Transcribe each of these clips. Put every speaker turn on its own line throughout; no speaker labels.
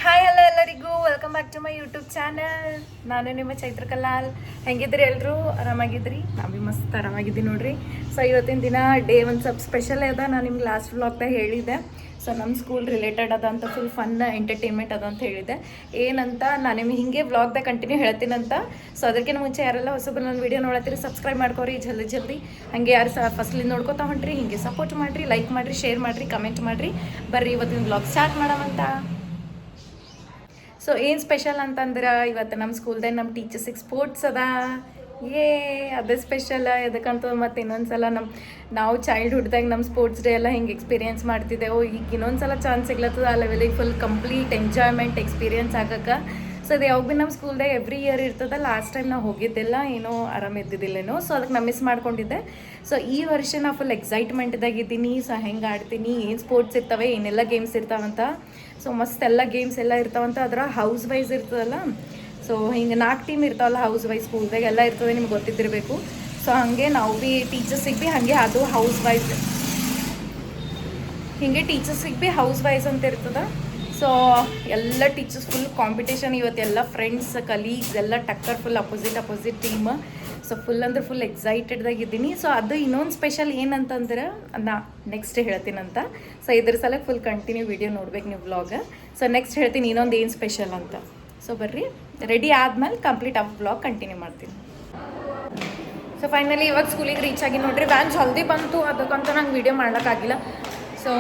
Hi hello ಎಲ್ಲರಿಗೂ welcome back to my YouTube channel. ನಾನು ನಿಮ್ಮ ಚೈತ್ರ ಕಲ್ಲಾಲ್. ಹೆಂಗಿದ್ರಿ ಎಲ್ಲರೂ? ಆರಾಮಾಗಿದ್ರಿ? ನಾವು ಮಸ್ತ್ ಆರಾಮಾಗಿದ್ದೀವಿ ನೋಡ್ರಿ. ಸೊ ಇವತ್ತಿನ ದಿನ ಡೇ ಒಂದು ಸ್ವಲ್ಪ ಸ್ಪೆಷಲ್ ಅದ. ನಾನು ನಿಮ್ಗೆ ಲಾಸ್ಟ್ ವ್ಲಾಗ್ದಾಗ ಹೇಳಿದ್ದೆ. ಸೊ ನಮ್ಮ ಸ್ಕೂಲ್ ರಿಲೇಟೆಡ್ ಅದ ಅಂತ, ಫುಲ್ ಫನ್ ಎಂಟರ್ಟೈನ್ಮೆಂಟ್ ಅದ ಅಂತ ಹೇಳಿದ್ದೆ. ಏನಂತ ನಾನು ನಿಮ್ಗೆ ಹಿಂಗೆ ವ್ಲಾಗ್ದಾಗ ಕಂಟಿನ್ಯೂ ಹೇಳ್ತೀನಂತ. ಸೊ ಅದಕ್ಕಿಂತ ಮುಂಚೆ ಯಾರೆಲ್ಲ ಹೊಸಬ್ರು ನನ್ನ ವೀಡಿಯೋ ನೋಡತ್ತೀರಿ ಸಬ್ಸ್ಕ್ರೈಬ್ ಮಾಡ್ಕೊರಿ ಜಲ್ದಿ. ಹಾಗೆ ಯಾರು ಫಸ್ಟ್ಲಿಂದ ನೋಡ್ಕೊತಾ ಹೊಂಟ್ರಿ ಹಿಂಗೆ ಸಪೋರ್ಟ್ ಮಾಡಿರಿ, ಲೈಕ್ ಮಾಡಿರಿ, ಶೇರ್ ಮಾಡಿರಿ, ಕಮೆಂಟ್ ಮಾಡಿರಿ. ಬರ್ರಿ ಇವತ್ತಿನ ವ್ಲಾಗ್ ಸ್ಟಾರ್ಟ್ ಮಾಡೋವಂತ. ಸೊ ಏನು ಸ್ಪೆಷಲ್ ಅಂತಂದ್ರೆ ಇವತ್ತು ನಮ್ಮ ಸ್ಕೂಲ್ದಾಗ ನಮ್ಮ ಟೀಚರ್ಸಿಗೆ ಸ್ಪೋರ್ಟ್ಸ್ ಅದ. ಅದೇ ಸ್ಪೆಷಲ್. ಎದಕ್ಕಂತ ಮತ್ತು ಇನ್ನೊಂದ್ಸಲ ನಾವು ಚೈಲ್ಡ್ಹುಡ್ದಾಗ ನಮ್ಮ ಸ್ಪೋರ್ಟ್ಸ್ ಡೇ ಎಲ್ಲ ಹಿಂಗೆ ಎಕ್ಸ್ಪೀರಿಯೆನ್ಸ್ ಮಾಡ್ತಿದ್ದೆವು. ಈಗ ಇನ್ನೊಂದ್ಸಲ ಚಾನ್ಸ್ ಸಿಗ್ಲತ್ತದ ಆ ಲೆವೆಲಿಗೆ ಫುಲ್ ಕಂಪ್ಲೀಟ್ ಎಂಜಾಯ್ಮೆಂಟ್ ಎಕ್ಸ್ಪೀರಿಯೆನ್ಸ್ ಆಗಕ್ಕೆ. ಸೊ ಅದು ಯಾವಾಗ ಭೀ ನಮ್ಮ ಸ್ಕೂಲ್ದಾಗ ಎವ್ರಿ ಇಯರ್ ಇರ್ತದೆ. ಲಾಸ್ಟ್ ಟೈಮ್ ನಾವು ಹೋಗಿದ್ದಿಲ್ಲ, ಏನೋ ಆರಾಮ ಇದ್ದಿದ್ದಿಲ್ಲೇನೋ. ಸೊ ಅದಕ್ಕೆ ನಾನು ಮಿಸ್ ಮಾಡ್ಕೊಂಡಿದ್ದೆ. ಸೊ ಈ ವರ್ಷ ನಾನು ಫುಲ್ ಎಕ್ಸೈಟ್ಮೆಂಟ್ದಾಗಿದ್ದೀನಿ. ಸೊ ಹೆಂಗೆ ಆಡ್ತೀನಿ, ಏನು ಸ್ಪೋರ್ಟ್ಸ್ ಇರ್ತವೆ, ಏನೆಲ್ಲ ಗೇಮ್ಸ್ ಇರ್ತಾವಂತ. ಸೊ ಮಸ್ತ್ ಎಲ್ಲ ಗೇಮ್ಸ್ ಎಲ್ಲ ಇರ್ತಾವಂತ. ಅದರ ಹೌಸ್ ವೈಸ್ ಇರ್ತದಲ್ಲ. ಸೊ ಹಿಂಗೆ 4 ಟೀಮ್ ಇರ್ತಾವಲ್ಲ ಹೌಸ್ ವೈಸ್. ಸ್ಕೂಲ್ದಾಗ ಎಲ್ಲ ಇರ್ತದೆ, ನಿಮ್ಗೆ ಗೊತ್ತಿದ್ದಿರಬೇಕು. ಸೊ ಹಾಗೆ ನಾವು ಭೀ ಟೀಚರ್ಸಿಗೆ ಭೀ ಹಾಗೆ ಅದು ಹೌಸ್ ವೈಸ್ ಹಿಂಗೆ ಟೀಚರ್ಸಿಗೆ ಭೀ ಹೌಸ್ ವೈಸ್ ಅಂತ ಇರ್ತದೆ. ಸೊ ಎಲ್ಲ ಟೀಚರ್ಸ್ ಫುಲ್ ಕಾಂಪಿಟೇಷನ್ ಇವತ್ತೆಲ್ಲ ಫ್ರೆಂಡ್ಸ್ ಕಲೀಗ್ಸ್ ಎಲ್ಲ ಟಕ್ಕರ್ full opposite team. So full ಅಂದ್ರೆ ಫುಲ್ ಎಕ್ಸೈಟೆಡ್ದಾಗಿದ್ದೀನಿ. ಸೊ ಅದು ಇನ್ನೊಂದು ಸ್ಪೆಷಲ್ ಏನಂತಂದ್ರೆ ನಾ ನೆಕ್ಸ್ಟ್ ಹೇಳ್ತೀನಂತ. ಸೊ ಇದ್ರ ಸಲಕ್ಕೆ ಫುಲ್ ಕಂಟಿನ್ಯೂ ವಿಡಿಯೋ ನೋಡ್ಬೇಕು ನೀವು ವ್ಲಾಗ್. ಸೊ ನೆಕ್ಸ್ಟ್ ಹೇಳ್ತೀನಿ ಇನ್ನೊಂದು ಏನು ಸ್ಪೆಷಲ್ ಅಂತ. ಸೊ ಬರ್ರಿ, ರೆಡಿ ಆದ್ಮೇಲೆ ಕಂಪ್ಲೀಟ್ ಆ ವ್ಲಾಗ್ ಕಂಟಿನ್ಯೂ ಮಾಡ್ತೀನಿ. ಸೊ ಫೈನಲಿ ಇವಾಗ ಸ್ಕೂಲಿಗೆ ರೀಚ್ ಆಗಿ ನೋಡ್ರಿ. ವ್ಯಾನ್ ಜಲ್ದಿ ಬಂತು, ಅದಕ್ಕಂತ ನಂಗೆ ವೀಡಿಯೋ ಮಾಡ್ಲಿಕ್ಕಾಗಿಲ್ಲ. ಸೊ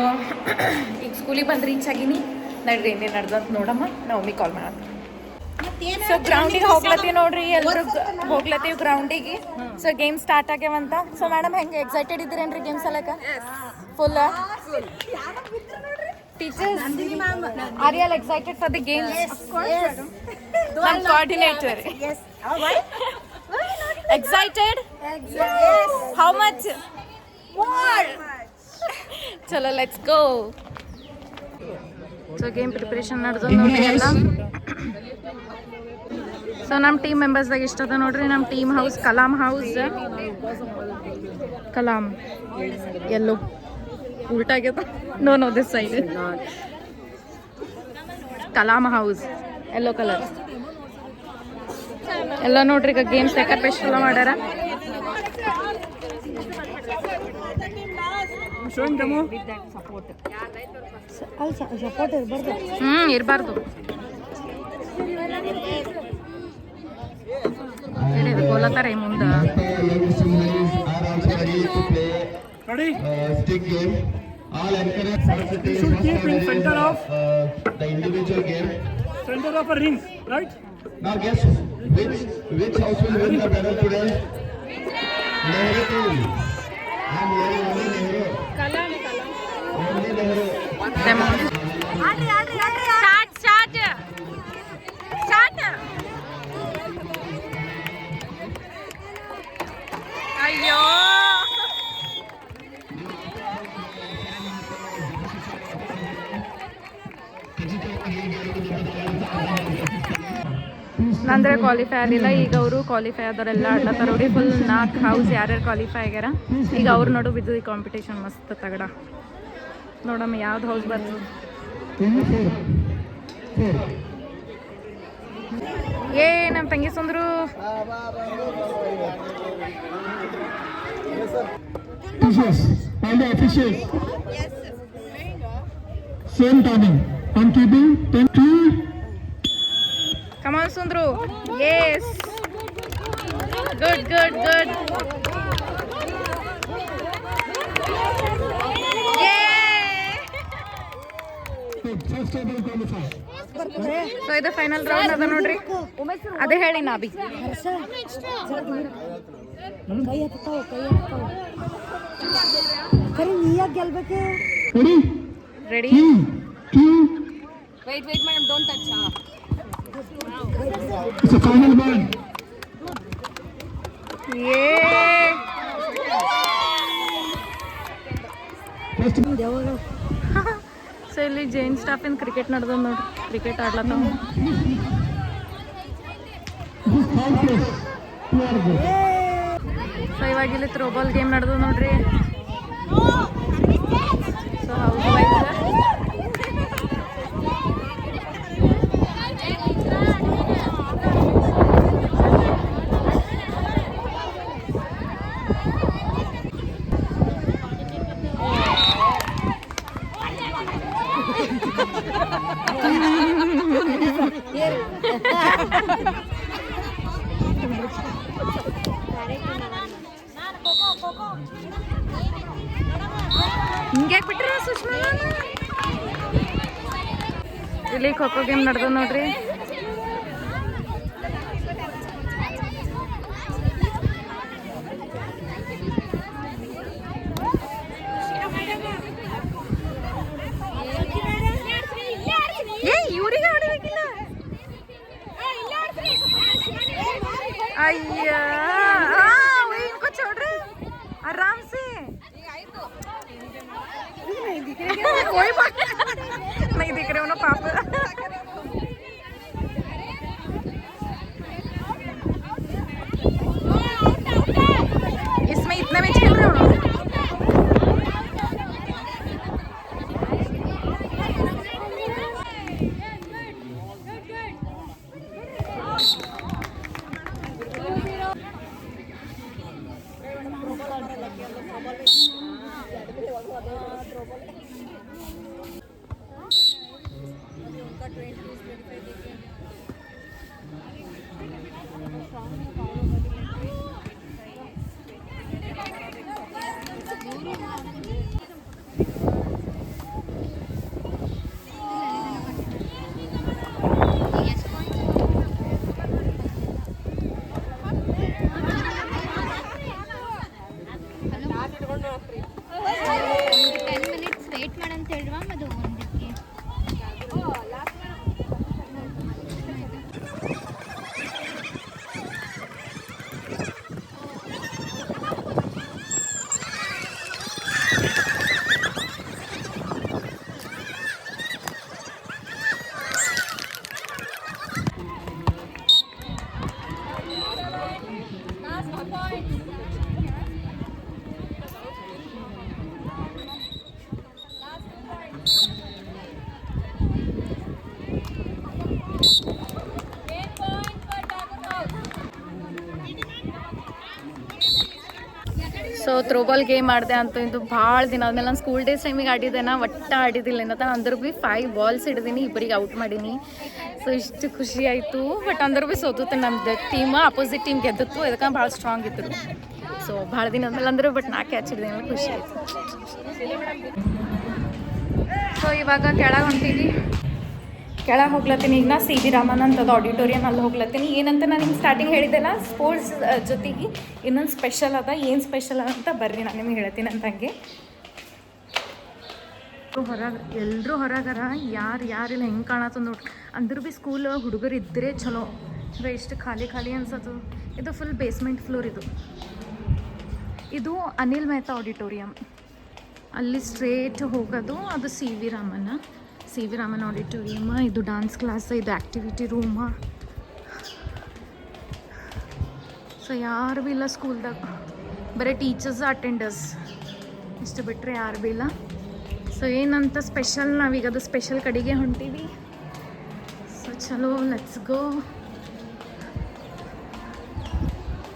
ಈಗ ಸ್ಕೂಲಿಗೆ ಬಂದು ರೀಚ್ ಆಗೀನಿ. ನಡ್ರಿ ಏನೇನು ನಡ್ದಂತ ನೋಡಮ್ಮ, ನಾವು ಒಮ್ಮೆ ಕಾಲ್ ಮಾಡೋಣ. ಸೊ ಗ್ರೌಂಡಿಗೆ ಹೋಗ್ಲತ್ತೀವಿ ನೋಡ್ರಿ, ಎಲ್ಲರೂ ಹೋಗ್ಲತ್ತೀವಿ ಗ್ರೌಂಡಿಗೆ. ಸೊ ಗೇಮ್ ಸ್ಟಾರ್ಟ್ ಆಗ್ಯಾವಂತ. ಸೊ ಮೇಡಮ್ ಹೆಂಗೆ ಎಕ್ಸೈಟೆಡ್ ಇದ್ದೀರೇನ್ರಿ ಗೇಮ್ಸ್ ಅಲ್ಲಕ? Full teachers are you all excited for the games? ನಮ್ಮ coordinator excited? Yes. How much? More. ಚಲೋ let's go. So game preparation ನಡೆದ ನೋಡ್ರಿ ಎಲ್ಲ. ಸೊ ನಮ್ಮ ಟೀಮ್ ಮೆಂಬರ್ಸ್ದಾಗ ಇಷ್ಟದ ನೋಡ್ರಿ. ನಮ್ಮ team house Kalam house. Kalam ಎಲ್ಲೋ ಉಲ್ಟಾ ಆಗ್ಯದ. No this side Kalam house yellow colour ಎಲ್ಲ ನೋಡ್ರಿ. ಈಗ ಗೇಮ್ಸ್ ಯಾಕೆ ಎಲ್ಲ ಮಾಡ್ಯಾರ. ಇರಬಾರ್ದು. ಗೋಲತ್ತಾರ ಮುಂದೆ.
All encourage should keep in center of the individual game. Center of a ring, right? Now guess which house will win the medal today? Nehru team. I am hearing only Nehru. Kalam. Only Nehru. Start. ಅಯ್ಯೋ. ನಂದ್ರೆ qualify ಆಗಲಿಲ್ಲ. ಈಗ ಅವರು qualify ಆದವರೆಲ್ಲ ಆಡ್ಲತ್ತಾರ ನೋಡಿ. Full 4 house ಯಾರ್ಯಾರು qualify ಆಗ್ಯಾರ. ಈಗ ಅವ್ರ ನಡು ಬಿದ್ದು ಈ ಕಾಂಪಿಟೇಷನ್ ಮಸ್ತ್ ತಗಡ. ನೋಡಮ್ಮ ಯಾವ್ದು ಹೌಸ್ ಬರ್ತದೆ. ನಮ್ಮ ತಂಗಿ ಸುಂದ್ರು. Same timing. I'm keeping 10-2. Come on, Sundru. Yes. Good. Yay. So ಇದು ಫೈನಲ್ ರೌಂಡ್ ಅದ ನೋಡ್ರಿ. ಅದೇ ಹೇಳಿ ನಾ B. Ready? Wait, madam, don't touch. It's a final ball. Yeah. So ಇಲ್ಲಿ ಜೈನ್ ಸ್ಟಾಫ್ ಇನ್ ಕ್ರಿಕೆಟ್ ನಡೆದ ನೋಡ್ರಿ. ಕ್ರಿಕೆಟ್ ಆಡ್ಲತ್ತಾವ. ಸೊ ಇವಾಗ ಇಲ್ಲಿ ಥ್ರೋಬಾಲ್ ಗೇಮ್ ನಡೆದ ನೋಡ್ರಿ. ಸೊ ಹೌಸ್ ವೈಸ್
ಇಲ್ಲಿ ಖೋಖೋ ಗೇಮ್ ನಡೆದ ನೋಡ್ರಿ. ಇವ್ರಿಗೆ ಆಡಬೇಕಿಲ್ಲ. ಅಯ್ಯ इनको छोड़ रहे आराम से. कोई बात नहीं दिख रहे हो ना पाप. इसमें इतने में खेल रहे हो. ಸೊ ಥ್ರೋಬಾಲ್ ಗೇಮ್ ಆಡಿದೆ ಅಂತೂ ಇದು ಭಾಳ ದಿನ ಆದಮೇಲೆ ನಾನು ಸ್ಕೂಲ್ ಡೇಸ್ ಟೈಮಿಗೆ ಆಡಿದ್ದೇನೆ, ಒಟ್ಟ ಆಡಿದ್ದಿಲ್ಲ ಏನಂತ. ಅಂದ್ರೂ ಭೀ 5 ಬಾಲ್ಸ್ ಹಿಡಿದೀನಿ, ಇಬ್ಬರಿಗೆ ಔಟ್ ಮಾಡೀನಿ. ಸೊ ಇಷ್ಟು ಖುಷಿ ಆಯಿತು. ಬಟ್ ಅಂದ್ರೂ ಭೀ ಸೋತುತ್ತೆ ನಮ್ದು ಟೀಮ್, ಅಪೋಸಿಟ್ ಟೀಮ್ ಗೆದ್ದಿತ್ತು. ಅದಕ್ಕೆ ಭಾಳ ಸ್ಟ್ರಾಂಗ್ ಇದ್ರು. ಸೊ ಭಾಳ ದಿನ ಆದಮೇಲೆ ಅಂದರೂ ಬಟ್ ನಾ ಕ್ಯಾಚ್ ಹಿಡಿದೀನಿ, ಖುಷಿ ಆಯಿತು. ಸೊ ಇವಾಗ ಕೆಳಗೆ ಹೊಂಟೀವಿ. ಕೆಳಗೆ ಹೋಗ್ಲತ್ತೀನಿ. ಈಗ ನಾ ಸಿ ವಿ ರಾಮನ್ ಅಂತದ್ದು ಆಡಿಟೋರಿಯಂ ಅಲ್ಲಿ ಹೋಗ್ಲತ್ತೀನಿ. ಏನಂತ ನಾನು ನಿಮ್ಗೆ ಸ್ಟಾರ್ಟಿಂಗ್ ಹೇಳಿದ್ದೆಲ್ಲ, ಸ್ಪೋರ್ಟ್ಸ್ ಜೊತೆಗೆ ಇನ್ನೊಂದು ಸ್ಪೆಷಲ್ ಅದ. ಏನು ಸ್ಪೆಷಲ್ ಅಂತ ಬರ್ರಿ ನಾನು ನಿಮ್ಗೆ ಹೇಳ್ತೀನಿ ಅಂತಂಗೆ. ಹೊರಗೆ ಎಲ್ಲರೂ ಹೊರಗರ, ಯಾರಿಲ್ಲ ಹೆಂಗೆ ಕಾಣತ್ತದ ನೋಡಿ. ಅಂದ್ರೂ ಭೀ ಸ್ಕೂಲ್ ಹುಡುಗರು ಇದ್ದರೆ ಚಲೋ. ಎಷ್ಟು ಖಾಲಿ ಖಾಲಿ ಅನ್ಸತ್ತು. ಇದು ಫುಲ್ ಬೇಸ್ಮೆಂಟ್ ಫ್ಲೋರ್. ಇದು ಅನಿಲ್ ಮೆಹ್ತಾ ಆಡಿಟೋರಿಯಂ. ಅಲ್ಲಿ ಸ್ಟ್ರೇಟ್ ಹೋಗೋದು ಅದು ಸಿ ವಿ ರಾಮನ್ ಆಡಿಟೋರಿಯಮ್. ಇದು ಡಾನ್ಸ್ ಕ್ಲಾಸ್, ಇದು ಆ್ಯಕ್ಟಿವಿಟಿ ರೂಮ. ಸೊ ಯಾರು ಭೀ ಇಲ್ಲ ಸ್ಕೂಲ್ದಾಗ, ಬರೀ ಟೀಚರ್ಸ್ ಅಟೆಂಡರ್ಸ್ ಇಷ್ಟು ಬಿಟ್ಟರೆ ಯಾರು ಭೀ ಇಲ್ಲ. ಸೊ ಏನಂತ ಸ್ಪೆಷಲ್, ನಾವೀಗ ಅದು ಸ್ಪೆಷಲ್ ಕಡೆಗೆ ಹೊಂಟೀವಿ. ಸೊ ಚಲೋ, ಲೆಟ್ಸ್ ಗೋ.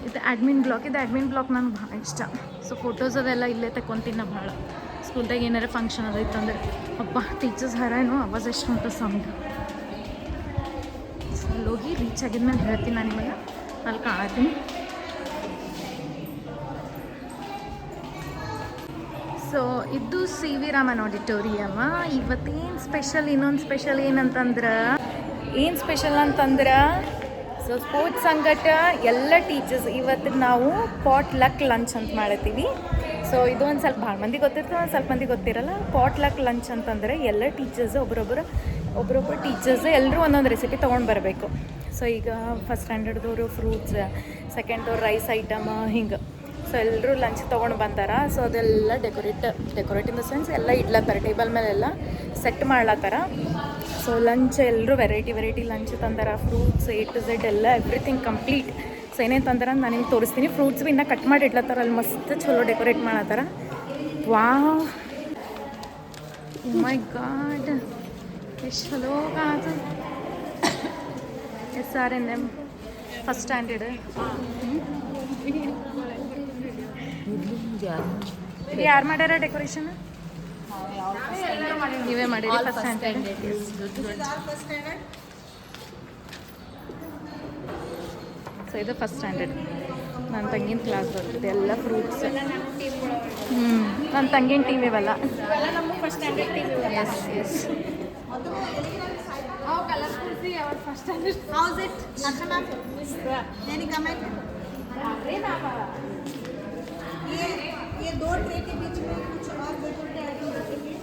ಇದು ಅಡ್ಮಿನ್ ಬ್ಲಾಕ್ ನನಗೆ ಭಾಳ ಇಷ್ಟ. ಸೊ ಫೋಟೋಸ್ ಅದೆಲ್ಲ ಇಲ್ಲೇ ತಗೊತೀನಿ ನಾ ಭಾಳ. ಸ್ಕೂಲ್ದಾಗ ಏನಾರ ಫಂಕ್ಷನ್ ಅದೈತಂದ್ರೆ ಅಪ್ಪ ಟೀಚರ್ಸ್ ಹರೇನು ಅವಾಜ್ ಎಷ್ಟು ಹೊಂಟ ಸೌಂಡ್. ಅಲ್ಲಿ ಹೋಗಿ ರೀಚ್ ಆಗಿದ್ಮೇಲೆ ಹೇಳ್ತೀನಿ ನಾನು ನಿಮಗೆ, ಅಲ್ಲಿ ಕಾಣತ್ತೀನಿ. ಸೊ ಇದು ಸಿ ವಿ ರಾಮನ್ ಆಡಿಟೋರಿಯಮ್. ಇವತ್ತೇನು ಸ್ಪೆಷಲ್, ಇನ್ನೊಂದು ಸ್ಪೆಷಲ್ ಏನಂತಂದ್ರೆ ಸೊ ಸ್ಪೋರ್ಟ್ಸ್ ಸಂಗಟ ಎಲ್ಲ ಟೀಚರ್ಸ್ ಇವತ್ತು ನಾವು ಪಾಟ್ ಲಕ್ ಲಂಚ್ ಅಂತ ಮಾಡತ್ತೀವಿ. ಸೊ ಇದು ಒಂದು ಸ್ವಲ್ಪ ಭಾಳ ಮಂದಿ ಗೊತ್ತಿರ್ತದೆ, ಒಂದು ಸ್ವಲ್ಪ ಮಂದಿ ಗೊತ್ತಿರಲ್ಲ. ಪಾಟ್ ಲಕ್ ಲಂಚ್ ಅಂತಂದರೆ ಎಲ್ಲ ಟೀಚರ್ಸ್ ಒಬ್ಬರೊಬ್ಬರು ಟೀಚರ್ಸ್ ಎಲ್ಲರೂ ಒಂದೊಂದು ರೆಸಿಪಿ ತೊಗೊಂಡು ಬರಬೇಕು. ಸೊ ಈಗ ಫಸ್ಟ್ ಸ್ಟ್ಯಾಂಡರ್ಡ್ದವರು ಫ್ರೂಟ್ಸ್, ಸೆಕೆಂಡ್ದವ್ರು ರೈಸ್ ಐಟಮ್, ಹಿಂಗೆ. ಸೊ ಎಲ್ಲರೂ ಲಂಚ್ ತೊಗೊಂಡು ಬಂದಾರ. ಸೊ ಅದೆಲ್ಲ ಡೆಕೋರೇಟ್ ಇನ್ ದ ಸೆನ್ಸ್ ಎಲ್ಲ ಇಡ್ಲತ್ತಾರ, ಟೇಬಲ್ ಮೇಲೆಲ್ಲ ಸೆಟ್ ಮಾಡ್ಲತ್ತಾರ. ಸೊ ಲಂಚ್ ಎಲ್ಲರೂ ವೆರೈಟಿ ಲಂಚ್ ತಂದಾರ. ಫ್ರೂಟ್ಸ್ A to Z ಎಲ್ಲ ಎವ್ರಿಥಿಂಗ್ ಕಂಪ್ಲೀಟ್. ಸೊ ಏನೇನು ತಂದಾರ ನಾನು ನಿಮ್ಗೆ ತೋರಿಸ್ತೀನಿ. ಫ್ರೂಟ್ಸ್ ಭೀ ಇನ್ನೂ ಕಟ್ ಮಾಡಿ ಇಡ್ಲತ್ತಾರ, ಅಲ್ಲಿ ಮಸ್ತ್ ಚಲೋ ಡೆಕೋರೇಟ್ ಮಾಡತ್ತಾರ. ವಾವ್, ಮೈ ಗಾಡ್, ಎಷ್ಟು ಚಲೋ ಕಾಣತ್ತ. SRNM first standard. ಇದು ಯಾರು ಮಾಡ್ಯಾರ ಡೆಕೋರೇಷನ್? ನೀವೇ ಮಾಡಿರಿ ಫಸ್ಟ್ ಸ್ಟ್ಯಾಂಡರ್ಡ್. ಸೊ ಇದು ಫಸ್ಟ್ ಸ್ಟ್ಯಾಂಡರ್ಡ್. ನನ್ನ ತಂಗಿನ ಕ್ಲಾಸ್ ಬರ್ತದೆ. ಎಲ್ಲ ಫ್ರೂಟ್ಸ್. ನನ್ನ ತಂಗಿನ ಟೀಮ್ ಇವೆಲ್ಲ. Yes
How's it? Archana? Any comment? ये दो ट्रे के बीच में कुछ और छोटे आइटम रखेंगे.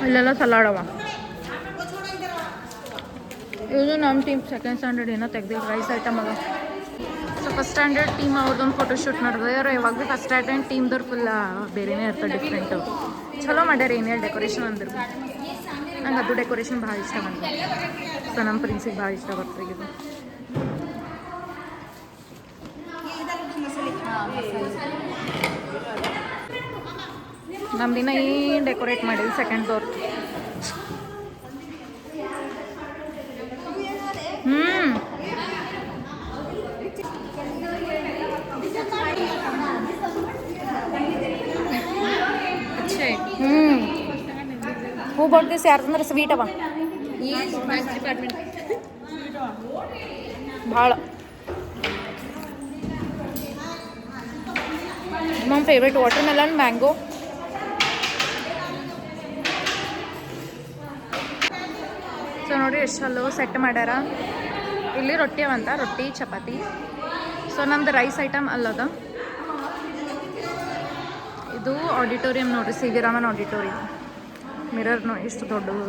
ಇಲ್ಲೆಲ್ಲ ಸಲಾಡ್ ಅವ.
वो छोड़ा इधर आओ.
ಇದು ನಮ್ಮ ಟೀಮ್ ಸೆಕೆಂಡ್ ಸ್ಟ್ಯಾಂಡರ್ಡ್ ಏನೋ ತೆಗ್ದಿಲ್ಲ ರೈಸ್ ಐಟಮ್ ಅದ. ಸೊ ಫಸ್ಟ್ ಸ್ಟ್ಯಾಂಡರ್ಡ್ ಟೀಮ್ ಅವ್ರದ್ದೊಂದು ಫೋಟೋಶೂಟ್ ನಡೆದ ಯಾವಾಗ ಭೀ ಫಸ್ಟ್ ಸ್ಟ್ಯಾಂಡರ್ಡ್ ಟೀಮ್ದವ್ರು ಫುಲ್ ಬೇರೆನೇ ಇರ್ತದೆ ಡಿಫ್ರೆಂಟು. ಚಲೋ ಮಾಡ್ಯಾರ ಏನೇ ಡೆಕೋರೇಷನ್ ಅಂದ್ರು ನಂಗೆ ಅದು ಡೆಕೋರೇಷನ್ ಭಾಳ ಇಷ್ಟ ಬಂತು. ಸೊ ನಮ್ಮ ಪ್ರಿನ್ಸಿಗೆ ಭಾಳ ಇಷ್ಟ ಬರ್ತದೆ ಇದು. ನಮ್ಮ ದಿನ ಏನು ಡೆಕೋರೇಟ್ ಮಾಡಿದ್ವಿ ಸೆಕೆಂಡ್ದವ್ರು. ಹೂ ಬರ್ತೀಸ್ ಯಾರ್ದಂದ್ರೆ ಸ್ವೀಟ್ ಅವ ಭಾಳ. ನಮ್ಮ favourite watermelon mango. So ನೋಡಿ ಎಷ್ಟು ಚಲೋ ಸೆಟ್ ಮಾಡ್ಯಾರ. ಇಲ್ಲಿ ರೊಟ್ಟಿ ಅವಂತ ರೊಟ್ಟಿ ಚಪಾತಿ. ಸೊ ನಮ್ದು ರೈಸ್ ಐಟಮ್ ಅಲ್ಲದ. ಇದು ಆಡಿಟೋರಿಯಂ ನೋಡ್ರಿ, C V Raman auditorium. Mirror ನೋಡಿ ಎಷ್ಟು ದೊಡ್ಡದು.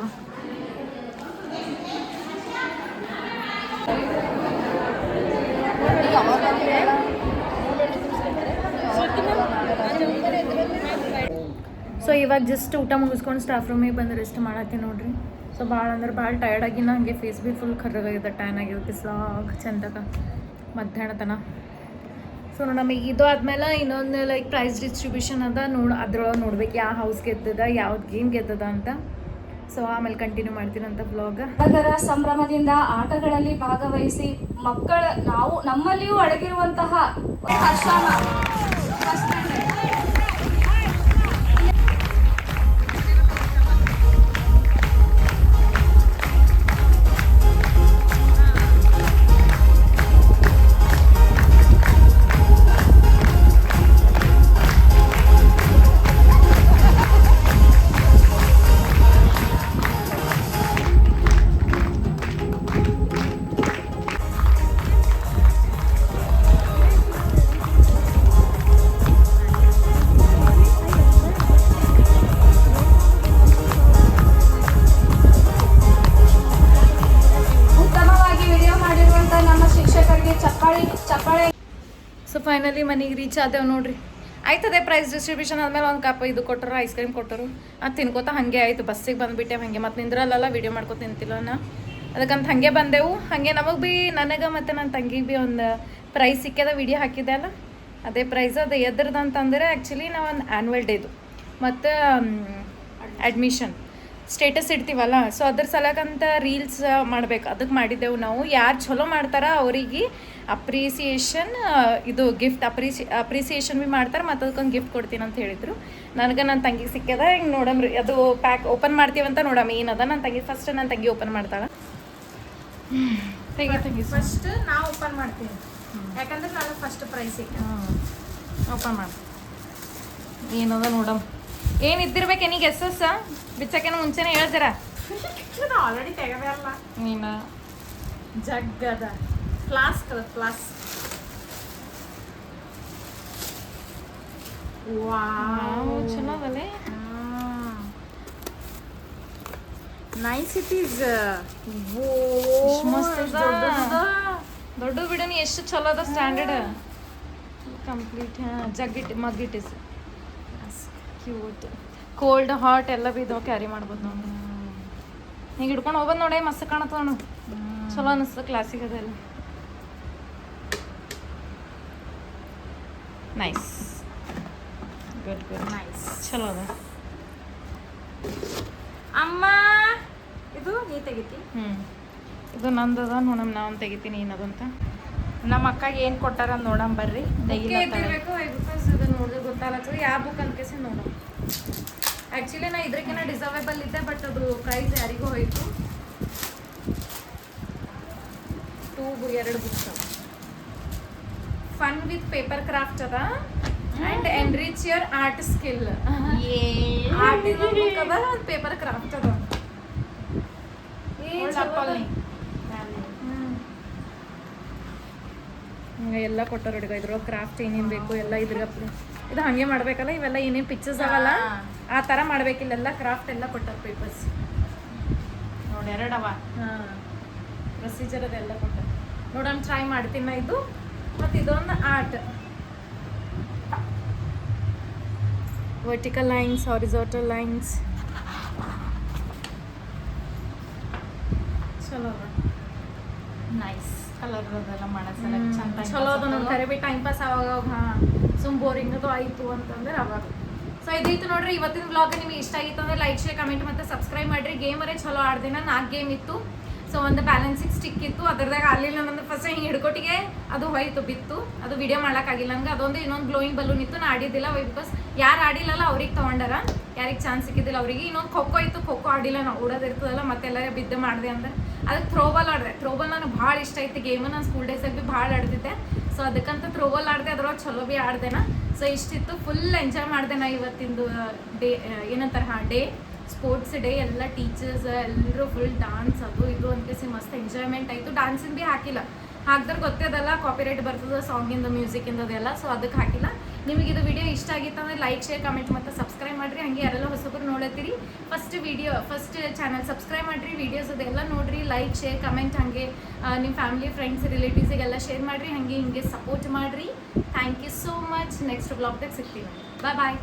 ಸೊ ಇವಾಗ ಜಸ್ಟ್ ಊಟ ಮುಗಿಸ್ಕೊಂಡು ಸ್ಟಾಫ್ ರೂಮಿಗೆ ಬಂದು ರೆಸ್ಟ್ ಮಾಡತ್ತೀನಿ ನೋಡ್ರಿ. ಸೊ ಭಾಳ ಅಂದ್ರೆ ಭಾಳ ಟಯರ್ಡ್ ಆಗಿನ ಹಂಗೆ ಫೇಸ್ ಬಿ ಫುಲ್ ಕರ್ರಗಾಗಿದೆ, ಟ್ಯಾನ್ ಆಗಿರುತ್ತೆ ಬಿಸ್ಲಾಗ ಚಂದಾಗ ಮಧ್ಯಾಹ್ನ ತನಕ. ಸೊ ನಮಗೆ ಇದು ಆದಮೇಲೆ ಇನ್ನೊಂದು ಲೈಕ್ ಪ್ರೈಸ್ ಡಿಸ್ಟ್ರಿಬ್ಯೂಷನ್ ಅದ ಅದ್ರೊಳಗೆ ನೋಡ್ಬೇಕು ಯಾವ ಹೌಸ್ ಗೆದ್ದದ ಯಾವ್ದು ಗೇಮ್ ಗೆದ್ದದ ಅಂತ. ಸೊ ಆಮೇಲೆ ಕಂಟಿನ್ಯೂ ಮಾಡ್ತೀನಂತ ಬ್ಲಾಗ್.
ಅದರ ಸಂಭ್ರಮದಿಂದ ಆಟಗಳಲ್ಲಿ ಭಾಗವಹಿಸಿ ನಾವು ನಮ್ಮಲ್ಲಿಯೂ ಅಡಗಿರುವಂತಹ ಹರ್ಷಾನ
ಸೊ ಫೈನಲಿ ಮನೆಗೆ ರೀಚ್ ಆದೇವು ನೋಡ್ರಿ. ಆಯ್ತದೆ ಪ್ರೈಸ್ ಡಿಸ್ಟ್ರಿಬ್ಯೂಷನ್ ಆದಮೇಲೆ ಒಂದು ಕಪ್ ಇದು ಕೊಟ್ಟರು, ಐಸ್ ಕ್ರೀಮ್ ಕೊಟ್ಟರು. ಅದು ತಿನ್ಕೋತ ಹಾಗೆ ಆಯಿತು. ಬಸ್ಸಿಗೆ ಬಂದುಬಿಟ್ಟೆ ಹಾಗೆ. ಮತ್ತು ನಿಂದ್ರಲ್ಲ ವೀಡಿಯೋ ಮಾಡ್ಕೊತ ನಿಂತಿಲ್ಲ ನಾ. ಅದಕ್ಕಂತ ಹಾಗೆ ಬಂದೆವು. ಹಾಗೆ ನಮಗೆ ಭೀ ನನಗೆ ಮತ್ತು ನನ್ನ ತಂಗಿಗೆ ಭೀ ಒಂದು ಪ್ರೈಸ್ ಸಿಕ್ಕ್ಯದ. ವೀಡಿಯೋ ಹಾಕಿದ್ದೆ ಅಲ್ಲ, ಅದೇ ಪ್ರೈಸ್ ಅದು ಎದ್ರದ್ದು ಅಂತಂದರೆ ಆ್ಯಕ್ಚುಲಿ ನಾವು ಒಂದು ಆ್ಯನ್ಯುವಲ್ ಡೇದು ಮತ್ತು ಅಡ್ಮಿಷನ್ ಸ್ಟೇಟಸ್ ಇಡ್ತೀವಲ್ಲ. ಸೊ ಅದ್ರ ಸಲಕಂತ ರೀಲ್ಸ್ ಮಾಡ್ಬೇಕು, ಅದಕ್ಕೆ ಮಾಡಿದ್ದೆವು ನಾವು. ಯಾರು ಚಲೋ ಮಾಡ್ತಾರ ಅವರಿಗೆ ಅಪ್ರಿಸಿಯೇಷನ್ ಇದು ಗಿಫ್ಟ್ ಅಪ್ರಿಸಿಯೇಷನ್ ಭೀ ಮಾಡ್ತಾರೆ ಮತ್ತು ಅದಕ್ಕೊಂದು ಗಿಫ್ಟ್ ಕೊಡ್ತೀನಿ ಅಂತ ಹೇಳಿದರು. ನನಗೆ ನನ್ನ ತಂಗಿಗೆ ಸಿಕ್ಕ್ಯದ. ಹಿಂಗೆ ನೋಡಮ್ರಿ ಅದು ಪ್ಯಾಕ್ ಓಪನ್ ಮಾಡ್ತೀವಂತ ನೋಡಮ್ಮ ಏನದ. ನನ್ನ ತಂಗಿ ಫಸ್ಟ್ ನನ್ನ ತಂಗಿ ಓಪನ್ ಮಾಡ್ತಾಳೆ. ತಂಗಿ
ಫಸ್ಟ್ ನಾವು ಓಪನ್ ಮಾಡ್ತೀವಿ, ಯಾಕಂದ್ರೆ ನನಗೆ ಫಸ್ಟ್ ಪ್ರೈಸ್ ಸಿಕ್ಕ.
ಓಪನ್ ಮಾಡಿ ಏನದ ನೋಡಮ್. ಏನು ಇದ್ದಿರ್ಬೇಕು ನೀಗ ಎಸ್ ಬಿಚ್ಚಕ್ಕೇನು ಮುಂಚೆನೇ ಹೇಳ್ತೀರ.
ಆಲ್ರೆಡಿ ತೆಗದಲ್ಲ
ನೀನು
ಜಗ್ಗದ ಫ್ಲಾಸ್ಕ್ ವಾವ್
ಚಲೋ ಅದಲ್ಲೇ.
Nice it is.
ದೊಡ್ಡ ಬಿಡನಿ ಎಷ್ಟು ಚಲೋ ಅದ ಸ್ಟ್ಯಾಂಡರ್ಡ್ ಕಂಪ್ಲೀಟ್. ಜಗ್ಗಿಟ್ ಮಗ್ಗಿಟ್ ಇಸ್ ಕ್ಯೂಟ್. ಕೋಲ್ಡ್ ಹಾಟ್ ಎಲ್ಲ ಬಿ ಇದಾವ, ಕ್ಯಾರಿ ಮಾಡ್ಬೋದು ನಾವು. ಹಿಂಗೆ ಹಿಡ್ಕೊಂಡು ಹೋಗೋದು ನೋಡಿ ಮಸ್ತ್ ಕಾಣತ್ತದ ನೋಡು. ಚಲೋ ಅನಿಸ್ತದೆ, ಕ್ಲಾಸಿಗೆ ಅದೆಲ್ಲ ನೈಸ್. ಗುಡ್
ನೈಸ್
ಚಲೋ ಅದ.
ಅಮ್ಮ ಇದು ನೀ ತೆಗಿತಿ.
ಇದು ನಂದದ ನೋಡಮ್, ನಾನು ತೆಗಿತೀನಿ ಏನದಂತ.
ನಮ್ಮ ಅಕ್ಕಗೆ ಏನು ಕೊಟ್ಟಾರ ನೋಡಮ್ ಬರ್ರಿ.
ತೆಗಿಬೇಕು ಇದು ನೋಡಿದ್ರೆ ಗೊತ್ತಾಗ್ತದೆ ಯಾವ ಬುಕ್ ಅಂತ ಕೇಸಿ ನೋಡೋಣ. ಆ್ಯಕ್ಚುಲಿ ನಾ ಇದ್ರಕ್ಕಿಂತ ಡಿಸರ್ವೇಬಲ್ ಇದ್ದೆ, ಬಟ್ ಅದು ಪ್ರೈಸ್ ಯಾರಿಗೂ ಹೋಯಿತು. 2 books fun with paper craft ಅದ and enrich your art skill. Art ಒಂದು ಪೇಪರ್ ಕ್ರಾಫ್ಟ್ ಅದ ಎಲ್ಲ ಕೊಟ್ಟಾರ ಹುಡುಗ ಇದ್ರೊಳಗೆ ಕ್ರಾಫ್ಟ್ ಏನೇನು ಬೇಕು ಎಲ್ಲ ಇದ್ರ ಇದು ಹಾಗೆ ಮಾಡ್ಬೇಕಲ್ಲ ಇವೆಲ್ಲ ಏನೇನು ಪಿಕ್ಚರ್ಸ್ ಆಗಲ್ಲ ಆ ಥರ ಮಾಡ್ಬೇಕಿಲ್ಲೆಲ್ಲ ಕ್ರಾಫ್ಟ್ ಎಲ್ಲ ಕೊಟ್ಟಾರ ಪೇಪರ್ಸ್
ನೋಡಿ ಎರಡವ.
ಹಾಂ ಪ್ರೊಸೀಜರ್ ಅದೆಲ್ಲ ಕೊಟ್ಟಾರ ನೋಡೋಣ ಟ್ರೈ ಮಾಡ್ತೀನಿ ನಾ ಇದು. ಮತ್ತು ಇದೊಂದು art vertical lines horizontal lines ಚಲೋ
ನೈಸ್ ಕಲರ್ ಅದೆಲ್ಲ ಮಾಡಸಲ ಚಂದ
ಚಲೋ ಅದ ನೋಡಿ ಕರೆ ಬಿ ಟೈಮ್ ಪಾಸ್ ಆವಾಗ ಹಾಂ ಸುಮ್ ಬೋರಿಂಗ್ ಅದು ಆಯಿತು ಅಂತಂದ್ರೆ ಅವಾಗ. ಸೊ ಇದಿತ್ತು ನೋಡ್ರಿ ಇವತ್ತಿನ ಬ್ಲಾಗ್. ನಿಮಗೆ ಇಷ್ಟ ಆಗಿತ್ತು ಅಂದ್ರೆ ಲೈಕ್ ಶೇರ್ ಕಮೆಂಟ್ ಮತ್ತು ಸಬ್ಸ್ಕ್ರೈಬ್ ಮಾಡಿರಿ. ಗೇಮರೇ ಚಲೋ ಆಡ್ದಿನ 4 ಗೇಮ್ ಇತ್ತು. ಸೊ ಒಂದು ಬ್ಯಾಲೆನ್ಸಿಂಗ್ ಸ್ಟಿಕ್ ಇತ್ತು, ಅದ್ರದಾಗ ಆಗಲಿಲ್ಲ ನಂದು ಫಸ್ಟ್ ಹಿಂಗೆ ಹಿಡ್ಕೊಟ್ಟಿಗೆ ಅದು ಹೋಯ್ತು ಬಿತ್ತು, ಅದು ವಿಡಿಯೋ ಮಾಡೋಕ್ಕಾಗಿಲ್ಲ ನಂಗೆ. ಅದೊಂದು ಇನ್ನೊಂದು ಗ್ಲೋಯಿಂಗ್ ಬಲೂನ್ ಇತ್ತು, ನಾ ಆಡಿದ್ದಿಲ್ಲ ಬಿಕಾಸ್ ಯಾರು ಆಡಿಲ್ಲಲ್ಲ ಅವ್ರಿಗೆ ತೊಗೊಂಡಾರ, ಯಾರಿಗೆ ಚಾನ್ಸ್ ಸಿಕ್ಕಿದ್ದಿಲ್ಲ ಅವರಿಗೆ. ಇನ್ನೊಂದು ಖೋಖೋ ಇತ್ತು, ಖೋಖೋ ಆಡಿಲ್ಲ ನಾವು, ಓಡೋದಿರ್ತದಲ್ಲ ಮತ್ತೆಲ್ಲರೂ ಬಿದ್ದು ಮಾಡಿದೆ ಅಂದ್ರೆ ಅದಕ್ಕೆ ಥ್ರೋಬಾಲ್ ಆಡಿದೆ. ಥ್ರೋಬಾಲ್ ನನಗೆ ಭಾಳ ಇಷ್ಟ ಐತಿ ಗೇಮ್, ನಾನು ಸ್ಕೂಲ್ ಡೇಸಾಗ ಭೀ ಭಾಳ ಆಡ್ತಿದ್ದೆ. ಸೊ ಅದಕ್ಕಂತ ಥ್ರೋಬಾಲ್ ಆಡಿದೆ, ಅದ್ರೊಳಗೆ ಚಲೋ ಭೀ ಆಡ್ದೆನ. ಸೊ ಇಷ್ಟಿತ್ತು, ಫುಲ್ ಎಂಜಾಯ್ ಮಾಡಿದೆ ನಾ ಇವತ್ತಿಂದು ಡೇ, ಏನಂತಾರೆ ಡೇ ಸ್ಪೋರ್ಟ್ಸ್ ಡೇ. ಎಲ್ಲ ಟೀಚರ್ಸ್ ಎಲ್ಲರೂ ಫುಲ್ ಡಾನ್ಸ್ ಅದು ಇದು ಅಂತೇಸಿ ಮಸ್ತ್ ಎಂಜಾಯ್ಮೆಂಟ್ ಆಯಿತು. ಡಾನ್ಸಿಂದ ಭೀ ಹಾಕಿಲ್ಲ, ಹಾಕಿದ್ರೆ ಗೊತ್ತದಲ್ಲ ಕಾಪಿರೈಟ್ ಬರ್ತದೆ ಸಾಂಗಿಂದ ಮ್ಯೂಸಿಕಿಂದ ಅದೆಲ್ಲ. ಸೊ ಅದಕ್ಕೆ ಹಾಕಿಲ್ಲ. ನಿಮಗೆ ಇದು ವಿಡಿಯೋ ಇಷ್ಟ ಆಗಿತ್ತು ಅಂದರೆ ಲೈಕ್ ಶೇರ್ ಕಮೆಂಟ್ ಮತ್ತು ಸಬ್ಸ್ಕ್ರೈಬ್ ಮಾಡಿರಿ. ಹಾಗೆ ಯಾರೆಲ್ಲ ಹೊಸಬ್ರು ನೋಡತ್ತೀರಿ ಫಸ್ಟ್ ಚಾನಲ್ ಸಬ್ಸ್ಕ್ರೈಬ್ ಮಾಡಿರಿ, ವೀಡಿಯೋಸ್ ಅದೆಲ್ಲ ನೋಡಿರಿ, ಲೈಕ್ ಶೇರ್ ಕಮೆಂಟ್ ಹಾಗೆ ನಿಮ್ಮ ಫ್ಯಾಮಿಲಿ ಫ್ರೆಂಡ್ಸ್ ರಿಲೇಟಿವ್ಸಿಗೆಲ್ಲ ಶೇರ್ ಮಾಡಿರಿ. ಹಾಗೆ ಹಿಂಗೆ ಸಪೋರ್ಟ್ ಮಾಡಿರಿ. Thank you so much. Next ಬ್ಲಾಗ್ದಾಗ ಸಿಗ್ತೀನಿ. ಬಾಯ್ ಬಾಯ್.